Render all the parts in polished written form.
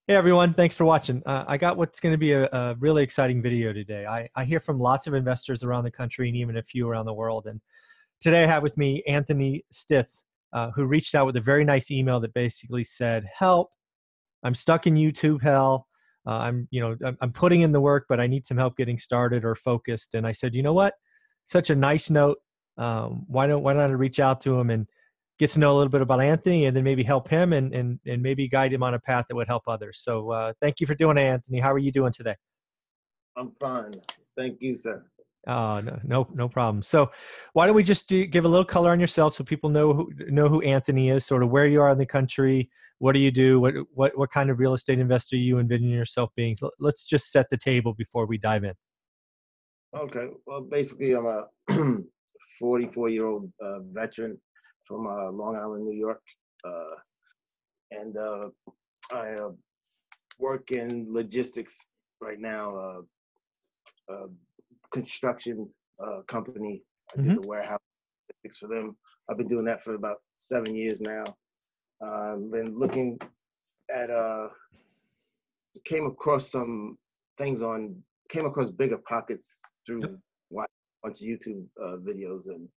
Hey everyone, thanks for watching. I got what's going to be a really exciting video today. I hear from lots of investors around the country and even a few around the world. And today I have with me Anthony Stith, who reached out with a very nice email that basically said, "Help! I'm stuck in YouTube hell. I'm putting in the work, but I need some help getting started or focused." And I said, "You know what? Such a nice note. Why don't I reach out to him and get to know a little bit about Anthony, and then maybe help him and maybe guide him on a path that would help others." So thank you for doing it, Anthony. How are you doing today? I'm fine. Thank you, sir. No problem. So why don't we just give a little color on yourself so people know who Anthony is, sort of where you are in the country, what do you do, what kind of real estate investor you envision yourself being. So let's just set the table before we dive in. Okay. Well, basically, I'm a 44-year-old veteran from Long Island, New York. And I work in logistics right now, construction company. I do Hmm. the warehouse logistics for them. I've been doing that for about 7 years now. Been looking at, came across some things came across bigger pockets Yep. through watching a bunch of YouTube videos and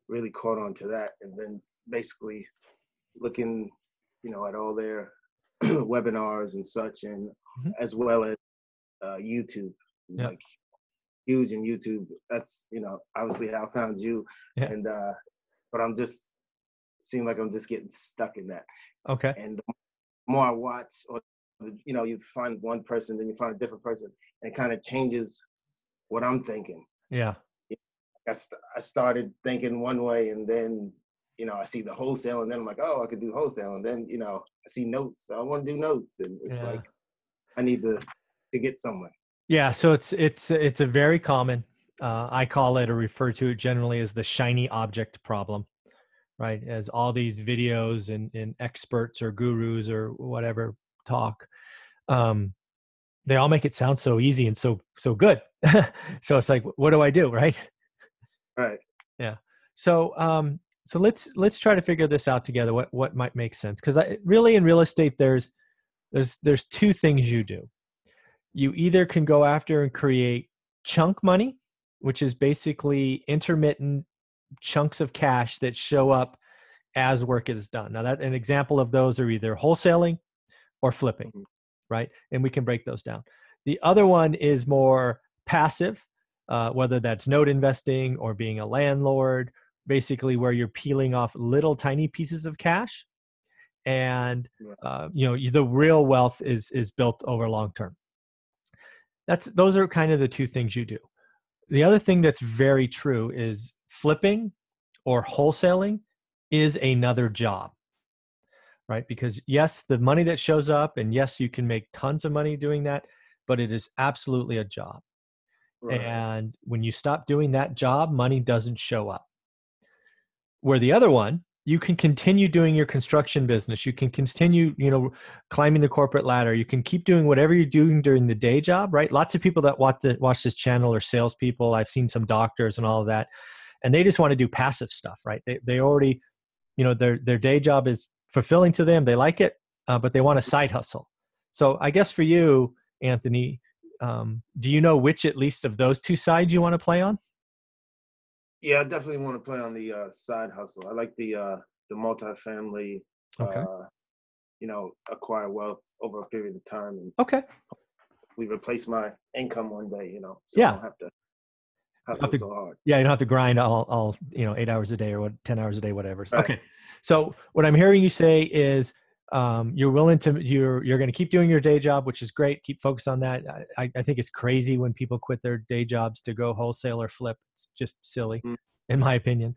really caught on to that. And then basically looking, at all their webinars and such, and Hmm. as well as YouTube, Yeah. like huge in YouTube. That's, obviously how I found you. Yeah. And, but I'm just, seem like I'm just getting stuck in that. Okay. And the more I watch, or you find one person, then you find a different person, and it kind of changes what I'm thinking. Yeah. I started thinking one way, and then I see the wholesale, and then I'm like, oh, I could do wholesale, and then I see notes, so I want to do notes, and it's Yeah. like I need to get somewhere. Yeah, so it's a very common. I call it or refer to it generally as the shiny object problem, right? As all these videos and experts or gurus or whatever talk, um, they all make it sound so easy and so good. So it's like, what do I do, right? Right. Yeah. So so let's try to figure this out together. What might make sense? Because really in real estate, there's two things you do. You either can go after and create chunk money, which is basically intermittent chunks of cash that show up as work is done. Now, that an example of those are either wholesaling or flipping, Mhm. right? And we can break those down. The other one is more passive, whether that's note investing or being a landlord, basically where you're peeling off little tiny pieces of cash, and Right. the real wealth is built over long term. Those are kind of the two things you do. The other thing that's very true is flipping or wholesaling is another job, right? Because yes, the money that shows up, and yes, you can make tons of money doing that, but it is absolutely a job. Right. And when you stop doing that job, money doesn't show up. Where the other one, you can continue doing your construction business. You can continue, climbing the corporate ladder. You can keep doing whatever you're doing during the day job, right? Lots of people that watch this channel are salespeople. I've seen some doctors and all of that, and they just want to do passive stuff, right? They already, their day job is fulfilling to them. They like it, but they want a side hustle. So I guess for you, Anthony, do you know which at least of those two sides you want to play on? Yeah, I definitely want to play on the side hustle. I like the multifamily, Okay. uh, acquire wealth over a period of time, and Okay. we replace my income one day, so I Yeah. don't have to You don't hustle have to, so hard. yeah, you don't have to grind all 8 hours a day or 10 hours a day, whatever. Right. Okay. So what I'm hearing you say is you're going to keep doing your day job, which is great. Keep focused on that. I think it's crazy when people quit their day jobs to go wholesale or flip. It's just silly, Mm. in my opinion.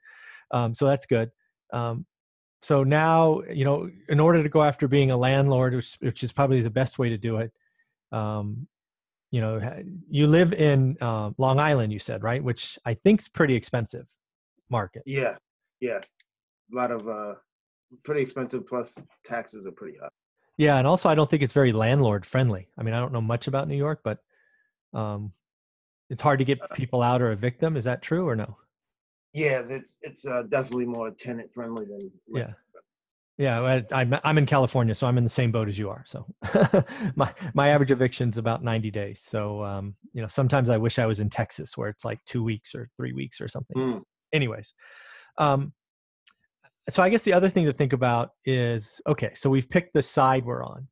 So that's good. Um, so now, in order to go after being a landlord, which is probably the best way to do it, um, you live in Long Island, you said, right? Which I think is pretty expensive market. Yeah, yeah. A lot of pretty expensive, plus taxes are pretty high. Yeah, and also I don't think it's very landlord friendly. I mean, I don't know much about New York, but um, it's hard to get Uh, people out or evict them. Is that true or no? yeah, it's definitely more tenant friendly than Yeah. Yeah, well, I'm in California, so I'm in the same boat as you are. So my average eviction's about 90 days. So sometimes I wish I was in Texas where it's like 2 weeks or 3 weeks or something. Mm. Anyways, um, so I guess the other thing to think about is, okay, so we've picked the side we're on.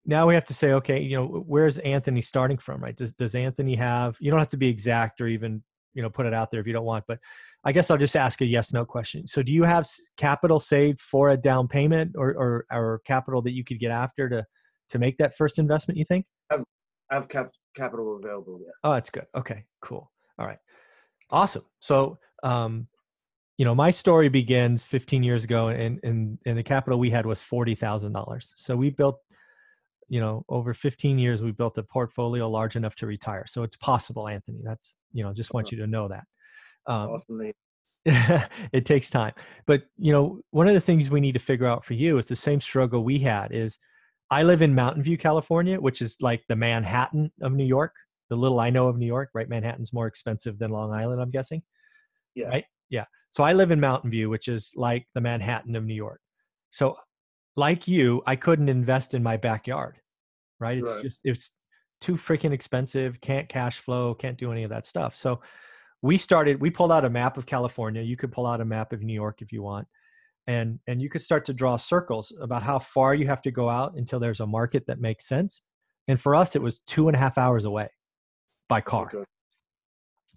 Now we have to say, okay, where's Anthony starting from, right? Does Anthony have? You don't have to be exact or even put it out there if you don't want, but I guess I'll just ask a yes no question. So do you have capital saved for a down payment or capital that you could get after to make that first investment, you think? I've capital available. Yes. Oh, that's good. Okay, cool. All right, awesome. So my story begins 15 years ago, and the capital we had was $40,000. So we built, over 15 years, we built a portfolio large enough to retire. So it's possible, Anthony. That's, just want you to know that. Awesome. It takes time. But, one of the things we need to figure out for you is the same struggle we had is I live in Mountain View, California, which is like the Manhattan of New York, the little I know of New York, right? Manhattan's more expensive than Long Island, I'm guessing. Yeah. Right? Yeah. So I live in Mountain View, which is like the Manhattan of New York. So like you, I couldn't invest in my backyard, right? It's too freaking expensive. Can't cash flow, can't do any of that stuff. So we pulled out a map of California. You could pull out a map of New York if you want. And you could start to draw circles about how far you have to go out until there's a market that makes sense. And for us, it was 2.5 hours away by car. Okay.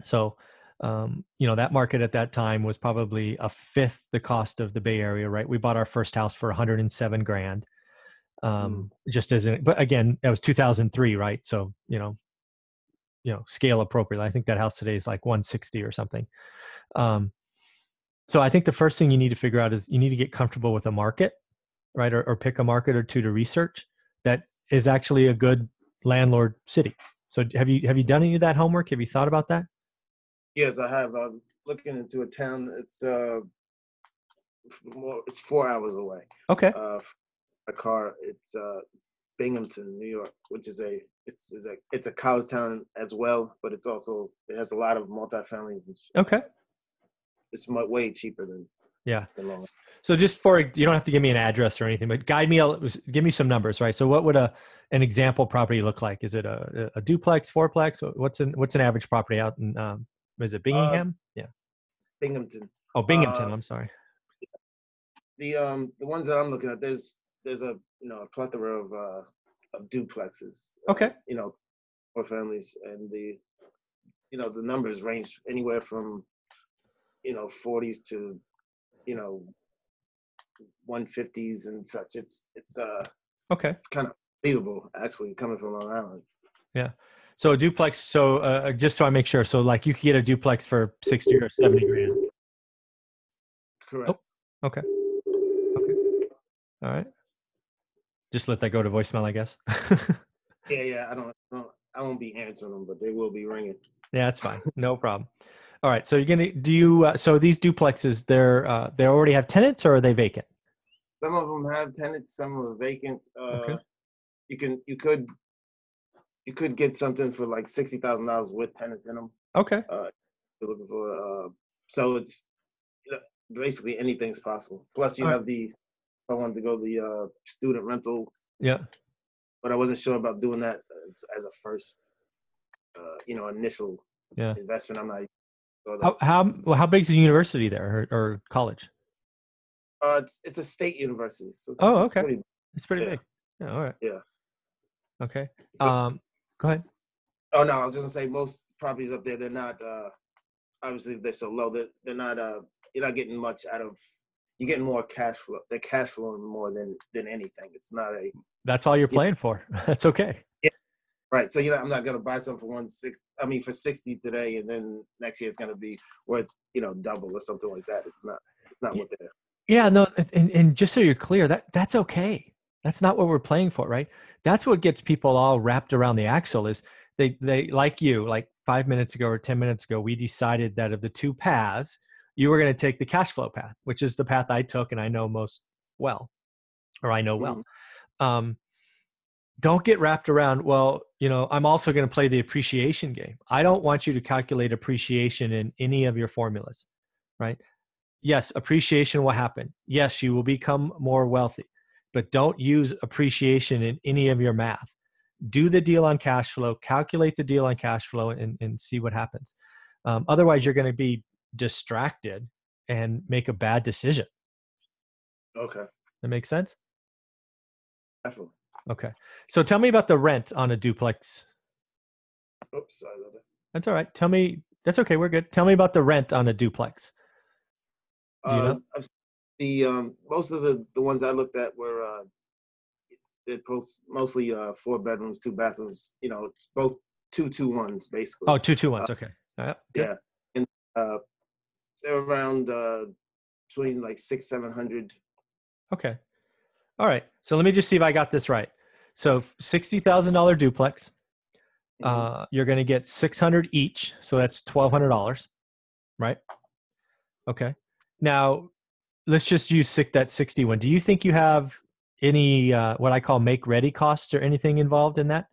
So, that market at that time was probably a fifth the cost of the Bay Area, right? We bought our first house for $107,000. But again, that was 2003, right? So, scale appropriately. I think that house today is like 160 or something. So I think the first thing you need to figure out is you need to get comfortable with a market, right? Or pick a market or two to research that is actually a good landlord city. So have you done any of that homework? Have you thought about that? Yes, I have. I'm looking into a town. It's 4 hours away. Okay. A car. It's Binghamton, New York, which is it's a college town as well, but it has a lot of multifamilies and shit. Okay. It's way cheaper than Yeah. Long Island. So you don't have to give me an address or anything, but give me some numbers, right? So what would an example property look like? Is it a duplex, fourplex? What's an average property out in, is it Bingham? Yeah. Binghamton. Oh, Binghamton. I'm sorry. The ones that I'm looking at, there's a a plethora of duplexes. Okay. For families, and the numbers range anywhere from 40s to 150s and such. It's okay. It's kind of unbelievable actually coming from Long Island. Yeah. So a duplex. So just so I make sure. So like you could get a duplex for 60 or 70 grand. Correct. Oh, okay. All right. Just let that go to voicemail, I guess. Yeah. I won't be answering them, but they will be ringing. Yeah, that's fine. No problem. All right. So so these duplexes, they already have tenants or are they vacant? Some of them have tenants, some are vacant. Okay. You could get something for like $60,000 with tenants in them. Okay. You're looking for so it's basically anything's possible. Plus you have I wanted to go the student rental. Yeah. But I wasn't sure about doing that as a first initial investment. I'm not sure how big is the university there or college? It's a state university. So okay. It's pretty big. Yeah, all right. Yeah. Okay. Go ahead. Oh no, I was just gonna say most properties up there, they're not obviously they're so low that they're not you're not getting much out of. You're getting more cash flow. They're cash flowing more than anything. It's not a. That's all you're playing for. That's okay. Yeah. Right. So I'm not gonna buy something for 60 today, and then next year it's gonna be worth double or something like that. It's not what they're. Yeah. No. And just so you're clear, that's okay. That's not what we're playing for, right? That's what gets people all wrapped around the axle. Is they like you, like 5 minutes ago or 10 minutes ago, we decided that of the two paths, you were going to take the cash flow path, which is the path I took and I know well. Don't get wrapped around, I'm also going to play the appreciation game. I don't want you to calculate appreciation in any of your formulas, right? yes, appreciation will happen. Yes, you will become more wealthy, but don't use appreciation in any of your math. Do the deal on cash flow, calculate the deal on cash flow, and see what happens. Otherwise, you're going to be distracted and make a bad decision. Okay. That makes sense? Definitely. Okay. So tell me about the rent on a duplex. Oops, sorry about that. That's all right. Tell me. That's okay. We're good. Tell me about the rent on a duplex. Do you know? Most of the ones I looked at were they're mostly 4 bedrooms, 2 bathrooms. You know, it's both 2-2-1s basically. Oh, 2-2-1s. Okay. Good. Yeah, and they're around between like 600-700. Okay. All right. So let me just see if I got this right. So $60,000 duplex. You're going to get 600 each. So that's $1,200, right? Okay. Now let's just use that 61. Do you think you have any what I call make ready costs or anything involved in that?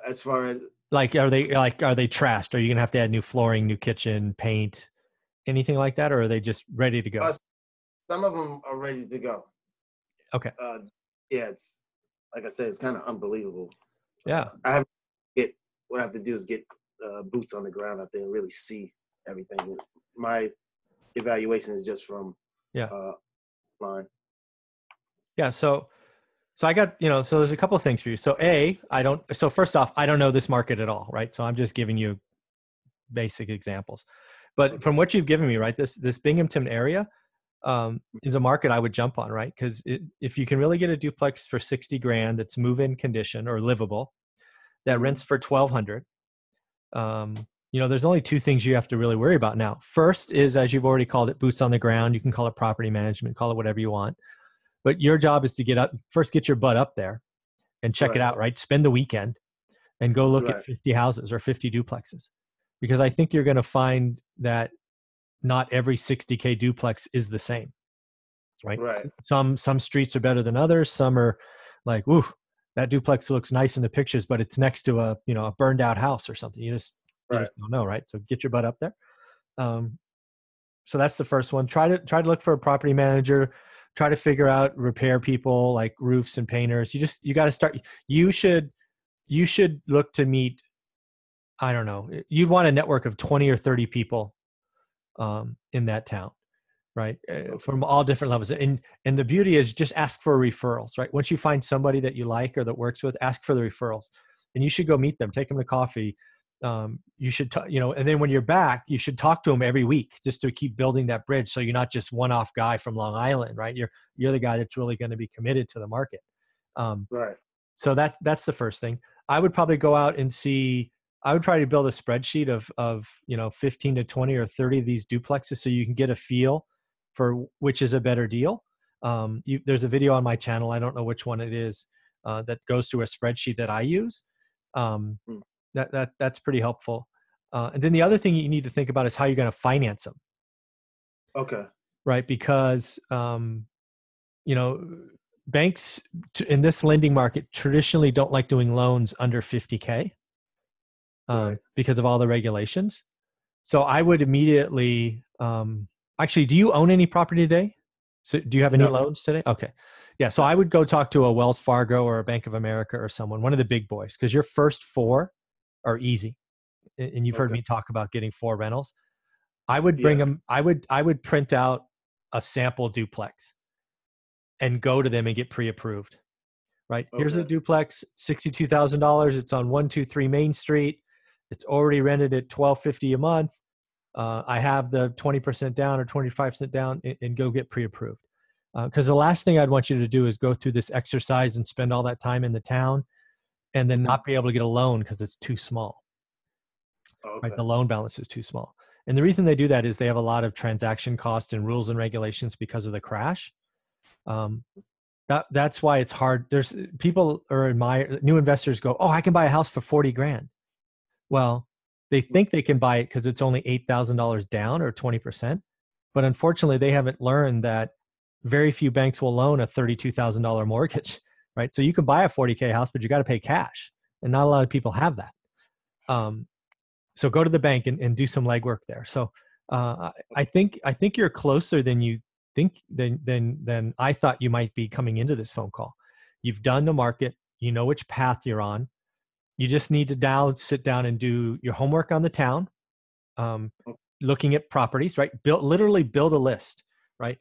As far as Are they trashed? Are you going to have to add new flooring, new kitchen, paint, anything like that, or are they just ready to go? some of them are ready to go. Okay. Yeah, it's like I said, it's kind of unbelievable. Yeah. What I have to do is get boots on the ground out there and really see everything. My evaluation is just from line. Yeah. So I got, so there's a couple of things for you. So first off, I don't know this market at all, right? So I'm just giving you basic examples. But from what you've given me, right, this Binghamton area is a market I would jump on, right? Because if you can really get a duplex for 60 grand, that's move-in condition or livable, that rents for 1,200. There's only 2 things you have to really worry about now. First is, as you've already called it, boots on the ground. You can call it property management, call it whatever you want. But your job is to get your butt up there and check it out, right? Spend the weekend and go look at 50 houses or 50 duplexes. Because I think you're going to find that not every 60K duplex is the same, right? Some streets are better than others. Some are like, woo, that duplex looks nice in the pictures, but it's next to a burned out house or something. You just don't know, right? So get your butt up there. So that's the first one. Try to look for a property manager. Try to figure out repair people like roofs and painters. You got to start. You should look to meet, I don't know, you'd want a network of 20 or 30 people in that town, right? From all different levels. And the beauty is just ask for referrals, right? Once you find somebody that you like or that works with, ask for the referrals. And you should go meet them, take them to coffee. You should, and then when you're back, you should talk to them every week just to keep building that bridge. So you're not just one-off guy from Long Island, right? You're the guy that's really going to be committed to the market. So that's the first thing. I would probably go out and I would try to build a spreadsheet of 15 to 20 or 30 of these duplexes so you can get a feel for which is a better deal. There's a video on my channel, I don't know which one it is, that goes through a spreadsheet that I use. That's pretty helpful. And then the other thing you need to think about is how you're going to finance them. Okay. Right. Because, banks in this lending market traditionally don't like doing loans under 50K because of all the regulations. So I would immediately, actually, do you own any property today? So do you have any loans today? Okay. Yeah. So I would go talk to a Wells Fargo or a Bank of America or one of the big boys, because your first 4 are easy. And you've heard me talk about getting 4 rentals. I would bring them. I would print out a sample duplex and go to them and get pre-approved. Right. Here's a duplex, $62,000. It's on 123 Main Street. It's already rented at $1,250 a month. I have the 20% down or 25% down, and go get pre-approved. Because the last thing I'd want you to do is go through this exercise and spend all that time in the town and then not be able to get a loan because it's too small. Right? The loan balance is too small. And the reason they do that is they have a lot of transaction costs and rules and regulations because of the crash. That's why it's hard. There's people new investors go, oh, I can buy a house for 40 grand. Well, they think they can buy it because it's only $8,000 down or 20%. But unfortunately, they haven't learned that very few banks will loan a $32,000 mortgage, right? So you can buy a 40K house, but you got to pay cash. And not a lot of people have that. So go to the bank and do some legwork there. So I think you're closer than you think than I thought you might be coming into this phone call. You've done the market, you know which path you're on. You just need to now sit down and do your homework on the town, um, looking at properties, right? Literally build a list, right?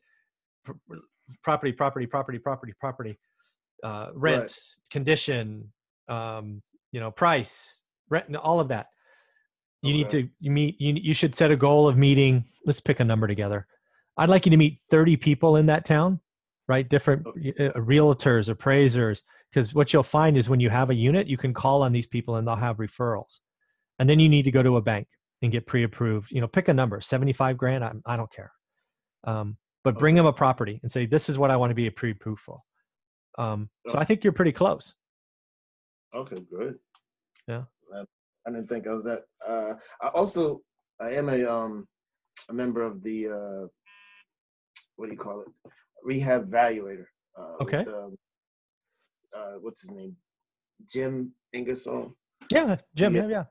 Property, property, property, property, property, rent, Right. condition, price, rent, all of that. You need Okay. to you should set a goal of meeting. Let's pick a number together. I'd like you to meet 30 people in that town, right? Different realtors, appraisers, because what you'll find is when you have a unit, you can call on these people and they'll have referrals. And then you need to go to a bank and get pre-approved. Pick a number, 75 grand. I don't care. But bring them Okay. a property and say, this is what I want to be a pre-approved for. So I Okay. think you're pretty close. Okay. Good. Yeah. I didn't think I was that. I am a member of the what do you call it? Rehab Valuator. Okay. With what's his name? Jim Ingersoll. Yeah. Jim. Yeah. Yeah.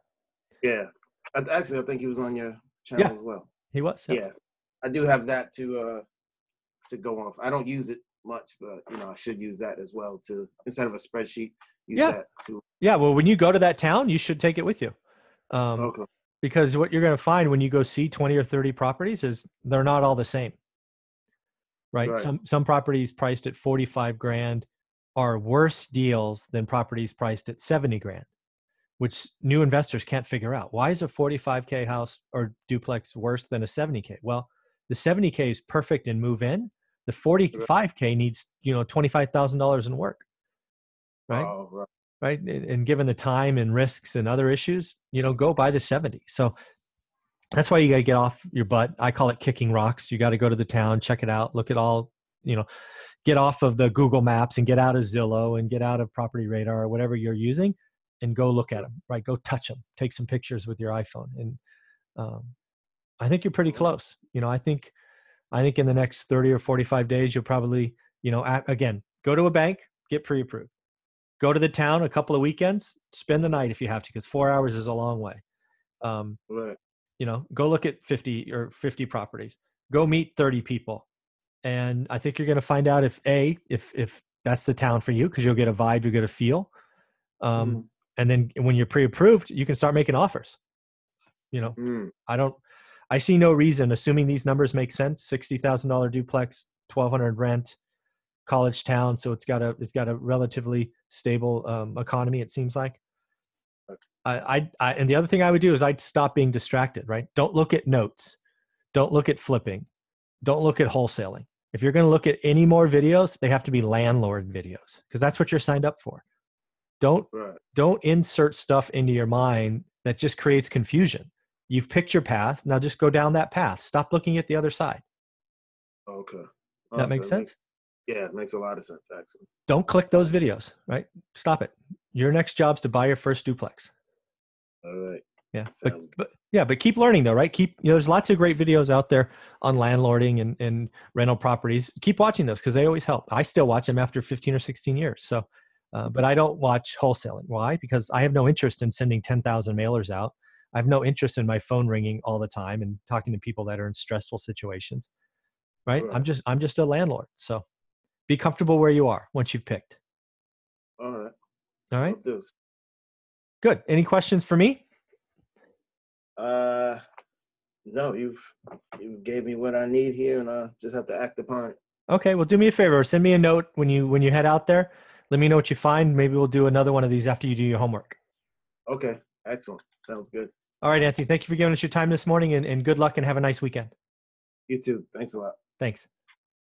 Yeah. Actually, I think he was on your channel Yeah. as well. He was. Yeah. Yes. I do have that to go off. I don't use it much, but I should use that as well to, instead of a spreadsheet, use that to. Yeah. Well, when you go to that town, you should take it with you. Okay. Because what you're going to find when you go see 20 or 30 properties is they're not all the same. Right. Right. Some properties priced at 45 grand are worse deals than properties priced at 70 grand, which new investors can't figure out. Why is a 45K house or duplex worse than a 70K? Well, the 70K is perfect and move in. The 45K needs, $25,000 in work. Right. Oh, right. Right. And given the time and risks and other issues, go buy the 70. So that's why you got to get off your butt. I call it kicking rocks. You got to go to the town, check it out, look at all, get off of the Google Maps and get out of Zillow and get out of Property Radar or whatever you're using and go look at them, right? Go touch them, take some pictures with your iPhone. And I think you're pretty close. I think in the next 30 or 45 days, you'll probably, again, go to a bank, get pre-approved. Go to the town a couple of weekends, spend the night if you have to, because 4 hours is a long way. Right. Go look at 50 properties. Go meet 30 people. And I think you're going to find out if that's the town for you, because you'll get a vibe, you'll get a feel. And then when you're pre-approved, you can start making offers. I see no reason, assuming these numbers make sense, $60,000 duplex, 1,200 rent, college town. So it's got a relatively stable economy, it seems like. And the other thing I would do is I'd stop being distracted, right? Don't look at notes. Don't look at flipping. Don't look at wholesaling. If you're going to look at any more videos, they have to be landlord videos, because that's what you're signed up for. Don't insert stuff into your mind that just creates confusion. You've picked your path. Now just go down that path. Stop looking at the other side. Okay. That makes sense? It makes a lot of sense, actually. Don't click those videos, right? Stop it. Your next job's to buy your first duplex. All right. Yeah. But keep learning though, right? There's lots of great videos out there on landlording and rental properties. Keep watching those, because they always help. I still watch them after 15 or 16 years. So, but I don't watch wholesaling. Why? Because I have no interest in sending 10,000 mailers out. I have no interest in my phone ringing all the time and talking to people that are in stressful situations, right? I'm just a landlord. So be comfortable where you are once you've picked. All right. All right. Good. Any questions for me? No, you gave me what I need here, and I just have to act upon it. Okay. Well, do me a favor. Send me a note when you head out there. Let me know what you find. Maybe we'll do another one of these after you do your homework. Okay. Excellent. Sounds good. All right, Anthony. Thank you for giving us your time this morning, and good luck, and have a nice weekend. You too. Thanks a lot. Thanks.